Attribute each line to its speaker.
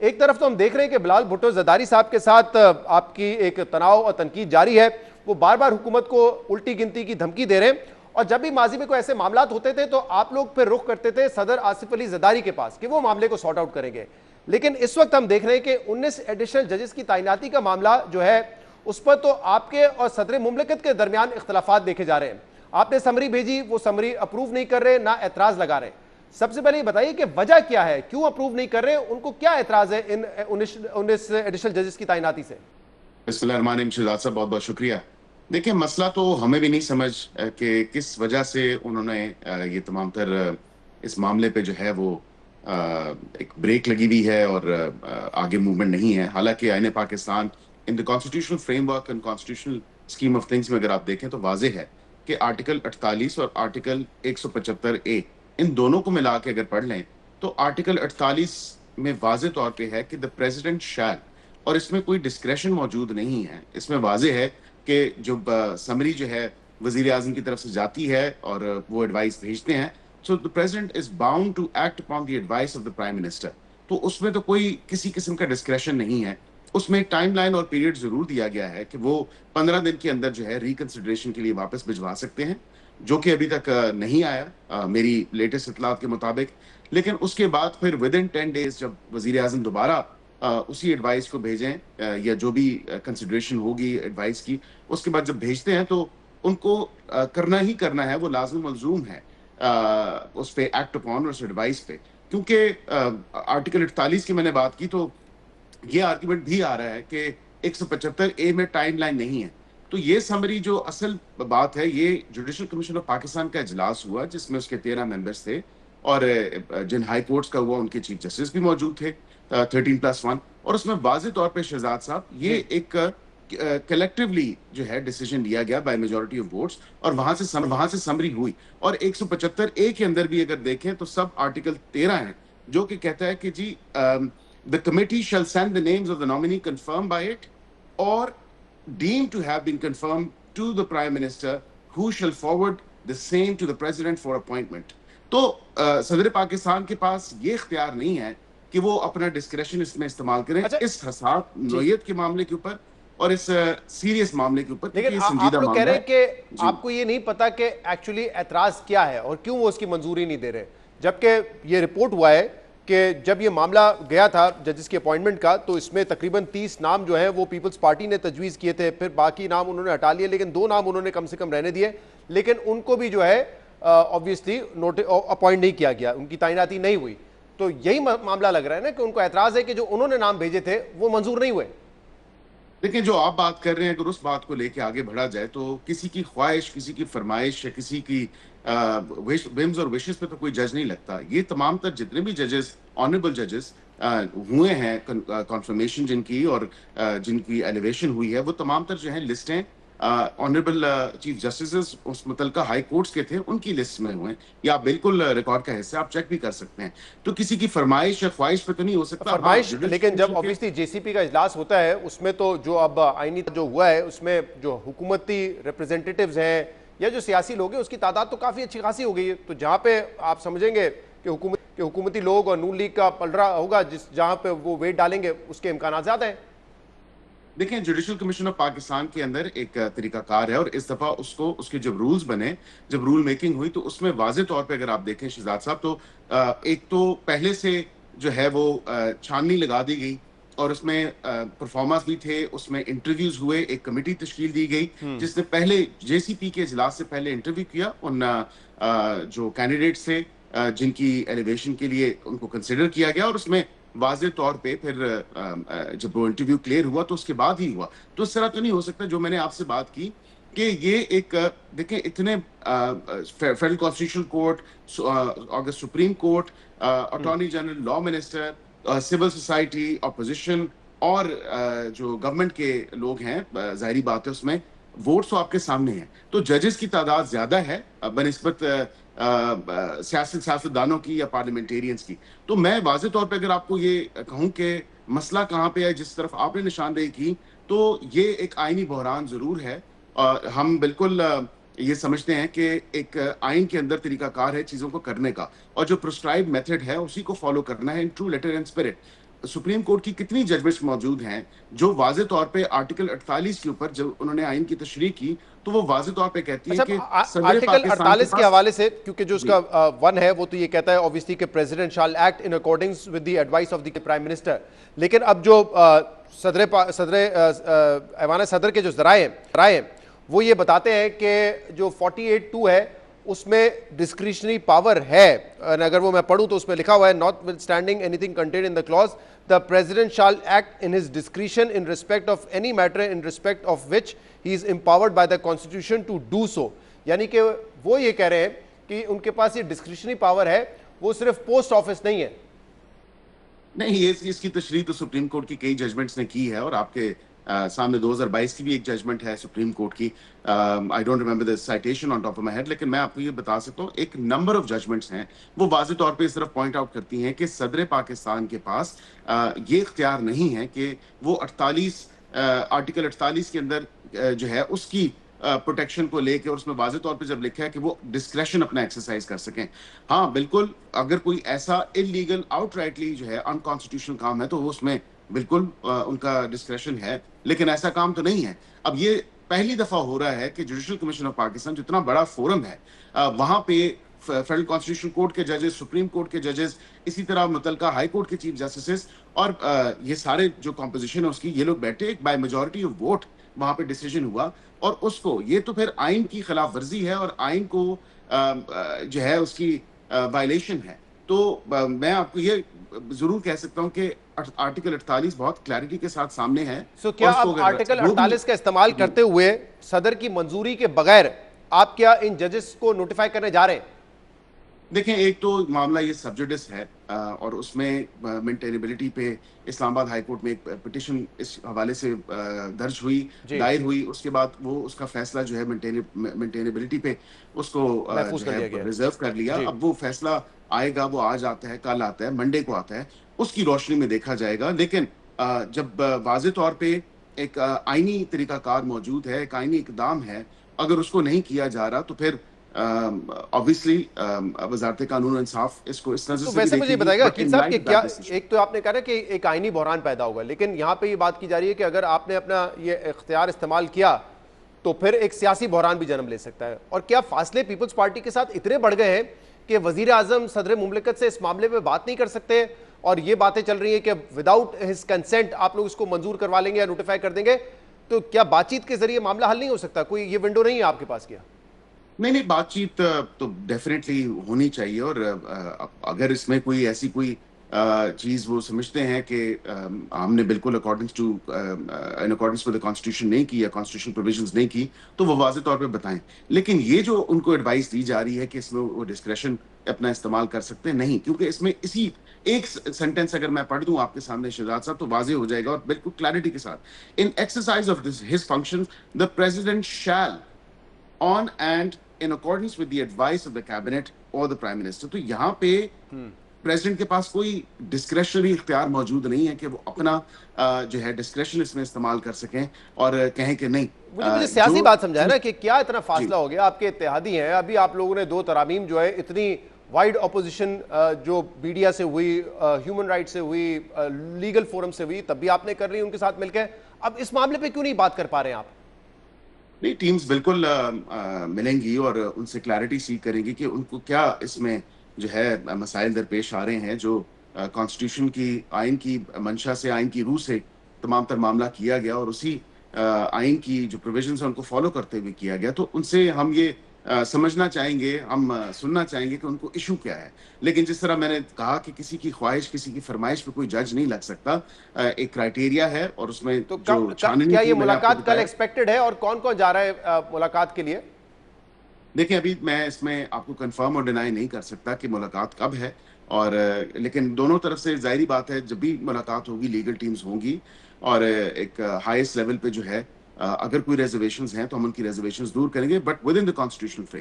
Speaker 1: ایک طرف تو ہم دیکھ رہے ہیں کہ بلال بھٹو زرداری صاحب کے ساتھ آپ کی ایک تناؤ اور تنقید جاری ہے، وہ بار بار حکومت کو الٹی گنتی کی دھمکی دے رہے ہیں، اور جب بھی ماضی میں کوئی ایسے معاملات ہوتے تھے تو آپ لوگ پھر رخ کرتے تھے صدر آصف علی زرداری کے پاس کہ وہ معاملے کو سارٹ آؤٹ کریں گے. لیکن اس وقت ہم دیکھ رہے ہیں کہ 19 ایڈیشنل ججز کی تعیناتی کا معاملہ جو ہے اس پر تو آپ کے اور صدر مملکت کے درمیان اختلافات دیکھے جا رہے ہیں. آپ نے سمری بھیجی، وہ سمری اپروو نہیں کر رہے، نہ اعتراض لگا رہے. سب سے پہلے یہ بتائیے کہ وجہ کیا ہے، کیوں اپروو نہیں کر رہے، ان کو کیا اعتراض ہے ان 19 ایڈیشنل ججز کی تعیناتی سے؟
Speaker 2: بسم اللہ الرحمن الرحیم. شہزاد صاحب بہت بہت شکریہ. دیکھیں مسئلہ تو ہمیں بھی نہیں سمجھ کہ کس وجہ سے انہوں نے یہ تمام تر اس معاملے پہ جو ہے وہ ایک بریک لگی ہوئی ہے اور آگے موومنٹ نہیں ہے. حالانکہ آئین Pakistan in the constitutional framework and constitutional scheme of things میں اگر آپ دیکھیں تو واضح ہے کہ آرٹیکل 48 اور آرٹیکل 175A ان دونوں کو ملا کے اگر پڑھ لیں تو آرٹیکل 48 میں واضح طور پہ ہے کہ دا پریزیڈنٹ شیل، اور اس میں کوئی ڈسکریشن موجود نہیں ہے. اس میں واضح ہے کہ جو سمری جو ہے وزیر اعظم کی طرف سے جاتی ہے اور وہ ایڈوائس بھیجتے ہیں، so the president is bound to act upon the advice of the prime minister. تو اس میں تو کوئی کسی قسم کا ڈسکریشن نہیں ہے. اس میں ایک ٹائم لائن اور پیریڈ ضرور دیا گیا ہے کہ وہ 15 دن کے اندر جو ہے ریکنسیڈریشن کے لیے واپس بھجوا سکتے ہیں، جو کہ ابھی تک نہیں آیا میری لیٹسٹ اطلاعات کے مطابق. لیکن اس کے بعد پھر ودن 10 ڈیز جب وزیر اعظم دوبارہ اسی ایڈوائس کو بھیجیں یا جو بھی کنسیڈریشن ہوگی ایڈوائس کی، اس کے بعد جب بھیجتے ہیں تو ان کو کرنا ہی کرنا ہے، وہ لازم ملزوم ہے اس پہ ایکٹ اپون، اس ایڈوائس پہ. کیونکہ آرٹیکل 48 کی میں نے بات کی تو یہ آرگومنٹ بھی آ رہا ہے کہ 175A میں ٹائم لائن نہیں ہے. تو یہ سمری جو اصل بات ہے، یہ جوڈیشل کمیشن آف پاکستان کا اجلاس ہوا جس میں اس کے 13 ممبرز تھے، اور جن ہائی کورٹس کا ہوا ان کے چیف جسٹس بھی موجود تھے 13+1. اور اس میں واضح طور پہ شہزاد صاحب یہ ایک کلیکٹیولی جو ہے ڈیسیجن لیا گیا بائی میجورٹی آف ووٹس، اور وہاں سے سمری ہوئی. اور 175A کے اندر بھی اگر دیکھیں تو سب آرٹیکل 13 ہے جو کہ کہتا ہے کہ جی the committee shall send the names of the nominee confirmed by it or deemed to have been confirmed to the prime minister, who shall forward the same to the president for appointment. تو صدر پاکستان کے پاس یہ اختیار نہیں ہے کہ وہ اپنا ڈسکریشن اس میں استعمال کریں اس حساس نوعیت کے معاملے کے اوپر اور اس سیریس معاملے کے اوپر.
Speaker 1: لیکن آپ لوگ کہہ رہے ہیں کہ آپ کو یہ نہیں پتا کہ ایکچولی اعتراض کیا ہے اور کیوں وہ اس کی منظوری نہیں دے رہے، جبکہ یہ رپورٹ ہوا ہے کہ جب یہ معاملہ گیا تھا ججز کی اپوائنٹمنٹ کا تو اس میں تقریباً 30 نام جو ہیں وہ پیپلز پارٹی نے تجویز کیے تھے، پھر باقی نام انہوں نے ہٹا لیے، لیکن 2 نام انہوں نے کم سے کم رہنے دیے. لیکن ان کو بھی جو ہے آبویسلی اپوائنٹ نہیں کیا گیا، ان کی تعیناتی نہیں ہوئی. تو یہی معاملہ لگ رہا ہے نا کہ ان کو اعتراض ہے کہ جو انہوں نے نام بھیجے تھے وہ منظور نہیں ہوئے.
Speaker 2: دیکھیں جو آپ بات کر رہے ہیں اگر اس بات کو لے کے آگے بڑھا جائے تو کسی کی خواہش، کسی کی فرمائش یا کسی کی ومز اور وشز پہ تو کوئی جج نہیں لگتا. یہ تمام تر جتنے بھی ججز، آنریبل ججز ہوئے ہیں کنفرمیشن جن کی اور جن کی ایلیویشن ہوئی ہے، وہ تمام تر جو ہیں لسٹیں آنریبل چیف جسٹسز اس متعلقہ ہائی کورٹس کے تھے ان کی لسٹ میں ہوئے ہیں. یہ آپ بالکل ریکارڈ کا حصہ آپ چیک بھی کر سکتے ہیں. تو کسی کی فرمائش یا خواہش پہ تو نہیں ہو سکتا
Speaker 1: فرمائش. لیکن جب آبویسلی جے سی پی کا اجلاس ہوتا ہے اس میں تو جو اب آئینی جو ہوا ہے اس میں جو حکومتی ریپرزینٹیٹیوز ہیں یا جو سیاسی لوگ ہیں اس کی تعداد تو کافی اچھی خاصی ہو گئی ہے. تو جہاں پہ آپ سمجھیں گے کہ حکومتی لوگ اور نون لیگ کا پلڑا ہوگا جہاں پہ وہ ویٹ ڈالیں گے، اس کے امکانات زیادہ ہیں.
Speaker 2: دیکھیں جوڈیشل کمیشن آف پاکستان کے اندر ایک طریقہ کار ہے، اور اس دفعہ اس کے جب رولز بنے، جب رول میکنگ ہوئی تو اس میں واضح طور پہ اگر آپ دیکھیں شہزاد صاحب تو ایک تو پہلے سے جو ہے وہ چھاننی لگا دی گئی اور اس میں پرفارمرز بھی تھے، اس میں انٹرویوز ہوئے، ایک کمیٹی تشکیل دی گئی جس نے پہلے جے سی پی کے اجلاس سے پہلے انٹرویو کیا ان جو کینڈیڈیٹس تھے جن کی ایلیویشن کے لیے ان کو کنسیڈر کیا گیا، اور اس میں واضح طور پہ پھر جب وہ انٹرویو کلیئر ہوا تو اس کے بعد ہی ہوا. تو اس طرح تو نہیں ہو سکتا جو میں نے آپ سے بات کی کہ یہ ایک دیکھیں اتنے federal constitutional court, August supreme court, attorney general, law minister, civil society, opposition اور جو گورنمنٹ کے لوگ ہیں، ظاہری بات ہے اس میں ووٹس تو آپ کے سامنے ہیں. تو ججز کی تعداد زیادہ ہے بنسبت سیاستدانوں کی یا پارلیمنٹیرینز کی. تو میں واضح طور پہ اگر آپ کو یہ کہوں کہ مسئلہ کہاں پہ ہے جس طرف آپ نے نشاندہی کی، تو یہ ایک آئینی بحران ضرور ہے. ہم بالکل یہ سمجھتے ہیں کہ ایک آئین کے اندر طریقہ کار ہے چیزوں کو کرنے کا، اور جو پرسکرائب میتھڈ ہے اسی کو فالو کرنا ہے in true letter and spirit. Supreme court کی کتنی ججمنٹس موجود ہیں جو واضح طور پہ آرٹیکل 48 کے اوپر جب انہوں نے آئین کی تشریح کی تو وہ واضح طور پہ کہتی ہیں کہ
Speaker 1: اچھا،
Speaker 2: صدر
Speaker 1: آرٹیکل
Speaker 2: پاکستان کے
Speaker 1: 48 کے
Speaker 2: پاس
Speaker 1: حوالے سے، کیونکہ جو اس
Speaker 2: جی
Speaker 1: کا ون ہے وہ تو یہ کہتا ہے obviously کہ president shall act in accordance with the advice of the prime minister, لیکن اب جو ایوان صدر کے جو ذرائع ہیں وہ یہ بتاتے ہیں کہ جو 48(2) ہے اس میں ڈسکریشنری پاور ہے، اگر وہ میں پڑھوں تو اس میں لکھا ہوا ہے notwithstanding anything contained in the clause the president shall act in his discretion in respect of any matter in respect of which he is empowered by the constitution to do so. یعنی کہ وہ یہ کہہ رہے ہیں کہ ان کے پاس یہ ڈسکریشنری پاور ہے، وہ صرف پوسٹ آفس نہیں ہے.
Speaker 2: نہیں، اس کی تشریح تو سپریم کورٹ کی کئی ججمنٹس نے کی ہے، اور آپ کے سامنے 2022 کی بھی ایک ججمنٹ ہے سپریم کورٹ کی. I don't remember the citation on top of my head, لیکن میں آپ کو یہ بتا سکتا ہوں ایک نمبر آف ججمنٹس ہیں وہ واضح طور پہ اس طرف پوائنٹ آؤٹ کرتی ہیں کہ صدر پاکستان کے پاس یہ اختیار نہیں ہے کہ وہ 48 آرٹیکل 48 کے اندر جو ہے اس کی پروٹیکشن کو لے کے، اور اس میں واضح طور پہ جب لکھا ہے کہ وہ ڈسکریشن اپنا ایکسرسائز کر سکیں. ہاں بالکل، اگر کوئی ایسا انلیگل آؤٹ رائٹلی جو ہے انکانسٹیٹیوشنل کام ہے تو وہ اس میں بالکل ان کا ڈسکریشن ہے، لیکن ایسا کام تو نہیں ہے. اب یہ پہلی دفعہ ہو رہا ہے کہ جوڈیشل کمیشن آف پاکستان جو اتنا بڑا فورم ہے وہاں پہ فیڈرل کانسٹیٹیوشن کورٹ کے ججز، سپریم کورٹ کے ججز، اسی طرح متعلقہ ہائی کورٹ کے چیف جسٹسز، اور یہ سارے جو کمپوزیشن ہے اس کی، یہ لوگ بیٹھے ایک بائی میجورٹی آف ووٹ وہاں پہ ڈیسیجن ہوا، اور اس کو یہ تو پھر آئین کی خلاف ورزی ہے اور آئین کو جو ہے اس کی وائلیشن ہے. تو میں آپ کو یہ ضرور کہہ سکتا ہوں کہ آرٹیکل 48 بہت کلیئرٹی کے ساتھ سامنے ہے.
Speaker 1: سو کیا آپ آرٹیکل 48 کا استعمال کرتے ہوئے صدر کی منظوری کے بغیر آپ کیا ان ججز کو نوٹیفائی کرنے جا رہے ہیں؟
Speaker 2: دیکھیں، ایک تو معاملہ یہ سبجوڈس ہے، اور اس میں مینٹینیبلٹی پہ اسلام آباد ہائی کورٹ میں ایک پٹیشن اس حوالے سے درج ہوئی، دائر ہوئی. اس کے بعد وہ اس کا فیصلہ جو ہے مینٹینیبلٹی پہ اس کو جو ہے ریزرو کر لیا. اب وہ فیصلہ آئے گا، وہ آج آتا ہے، کل آتا ہے، منڈے کو آتا ہے، اس کی روشنی میں دیکھا جائے گا. لیکن جب واضح طور پہ ایک آئینی طریقہ کار موجود ہے، ایک آئینی اقدام ہے، اگر اس کو نہیں کیا جا رہا تو پھر obviously وزارت قانون و انصاف اس کو اس نظر سے
Speaker 1: ویسے مجھے بتائے گا عقیل صاحب کہ کیا ایک تو آپ نے کہا کہ ایک آئینی بحران پیدا ہوگا، لیکن یہاں پہ یہ بات کی جا رہی ہے کہ اگر آپ نے اپنا یہ اختیار استعمال کیا تو پھر ایک سیاسی بحران بھی جنم لے سکتا ہے. اور کیا فاصلے پیپلز پارٹی کے ساتھ اتنے بڑھ گئے ہیں کہ وزیر اعظم صدر مملکت سے اس معاملے میں بات نہیں کر سکتے، اور یہ باتیں چل رہی ہیں کہ وداؤٹ ہز کنسنٹ آپ لوگ اس کو منظور کروا لیں گے یا نوٹیفائی کر دیں گے؟ تو کیا بات چیت کے ذریعے معاملہ حل نہیں ہو سکتا؟ کوئی یہ ونڈو نہیں ہے آپ کے پاس کیا؟
Speaker 2: نہیں، بات چیت تو ڈیفینیٹلی ہونی چاہیے، اور اگر اس میں کوئی ایسی کوئی چیز وہ سمجھتے ہیں کہ ہم نے بالکل اکارڈنگس ود کانسٹیٹیوشن نہیں کی یا کانسٹیٹیوشن پروویژنز نہیں کی تو وہ واضح طور پہ بتائیں. لیکن یہ جو ان کو ایڈوائس دی جا رہی ہے کہ اس میں وہ ڈسکریشن اپنا استعمال کر سکتے ہیں، نہیں، کیونکہ اس میں اسی ایک سینٹینس اگر میں پڑھ دوں آپ کے سامنے شہزاد صاحب تو واضح ہو جائے گا اور بالکل کلیئرٹی کے ساتھ. In exercise of his function the president shall on and in accordance with the advice of the cabinet or the prime minister. تو یہاں پہ پریزیڈنٹ کے پاس کوئی ڈسکریشنری اختیار موجود نہیں ہے کہ وہ اپنا جو ہے ڈسکریشن اس میں استعمال کر سکیں اور کہیں کہ نہیں.
Speaker 1: مجھے سیاسی بات سمجھائے نا کہ کیا اتنا فاصلہ ہو گیا؟ آپ کے اتحادی ہیں، ابھی آپ لوگوں نے 2 ترامیم جو ہے اتنی وائڈ اپوزیشن جو میڈیا سے ہوئی، ہیومن رائٹ سے ہوئی، لیگل فورم سے ہوئی، تب بھی آپ نے کر لی ان کے ساتھ مل کے، اب اس معاملے پہ کیوں نہیں بات کر پا رہے ہیں آپ؟
Speaker 2: نہیں، ٹیمز بالکل ملیں گی اور ان سے کلیئرٹی سیکھ کریں گی کہ ان کو کیا اس میں جو ہے مسائل درپیش آ رہے ہیں جو کانسٹیٹیوشن کی آئین کی منشا سے، آئین کی روح سے تمام تر معاملہ کیا گیا اور اسی آئین کی جو پروویژنز ہیں ان کو فالو کرتے ہوئے کیا گیا. تو ان سے ہم یہ سمجھنا چاہیں گے، ہم سننا چاہیں گے کہ ان کو ایشو کیا ہے. لیکن جس طرح میں نے کہا کہ کسی کی خواہش، کسی کی فرمائش پہ کوئی جج نہیں لگ سکتا، ایک کرائٹیریا ہے اور اس میں
Speaker 1: تو کیا یہ ملاقات کل ایکسپیکٹڈ ہے اور کون کون جا رہا ہے ملاقات کے لیے؟
Speaker 2: دیکھیں، ابھی میں اس میں آپ کو کنفرم اور ڈینائی نہیں کر سکتا کہ ملاقات کب ہے، اور لیکن دونوں طرف سے ظاہری بات ہے جب بھی ملاقات ہوگی لیگل ٹیمز ہوں گی اور ایک ہائیسٹ لیول پہ جو ہے اگر کوئی ریزرویشنز ہیں تو ہم ان کی ریزرویشنز دور کریں گے، but with in the constitutional frame.